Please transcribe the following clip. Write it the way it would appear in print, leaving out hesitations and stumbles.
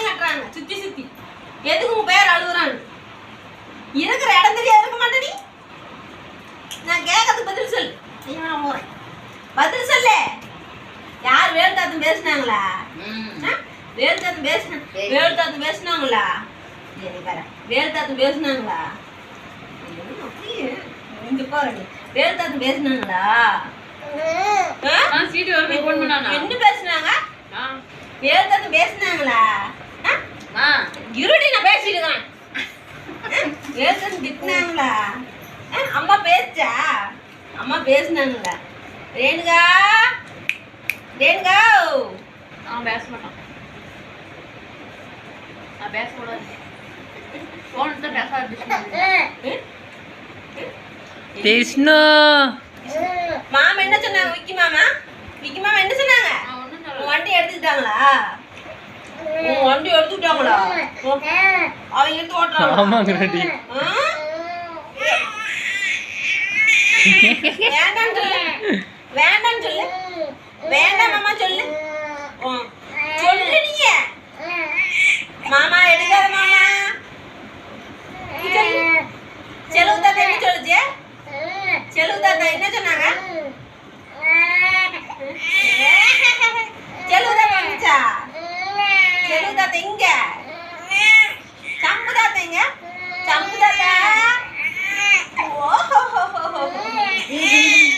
கட்டுறாங்க சுத்தி சுத்தி. எதுக்கு உன் பேர் அழுகுறான்னு இருக்கிற இடம் தெரியாது இருக்க மாட்டேடி. நான் கேட்கறதுக்கு பதில் சொல்லு. நான் போறேன் பதில் சொல்லு. யார் வேலுத்தாத்தன் பேசினாங்களா? வேலுத்தாத்தன் பேசினாங்களா? வேலுத்தாத்தன் பேசினாங்களா? இங்க பாருங்க வேலுத்தாத்தன் பேசினாங்களா? என்ன பேசினாங்க? வேலுத்தாத்தன் பேசினாங்களா? இருடி நான் பேசிட்டு இருக்கேன். வேலுத்தாத்தன் திட்டினாங்களா? அம்மா பேச்சா? அம்மா பேசினாங்களா? ரேணுகா ரேணுகா அவன் பேச மாட்டான். நான் பேசக்கூடாது. போன் தான் பேசாது. கிருஷ்ணா மாமா என்ன சொன்னாங்க? விக்கி மாமா என்ன சொன்னாங்க? வண்டி எடுத்துக்கிட்டாங்களா? வண்டி எடுத்துக்கிட்டாங்களா? அவங்க எடுத்து ஓட்டுறாங்க. ஆமாங்க ரெடி. வேண்டாம் சொல்லு. வேண்டாம் சொல்லு. வேண்டாம் மாமா சொல்லு. சொல்லு நீங்க. மாமா எடுக்காத மாமா.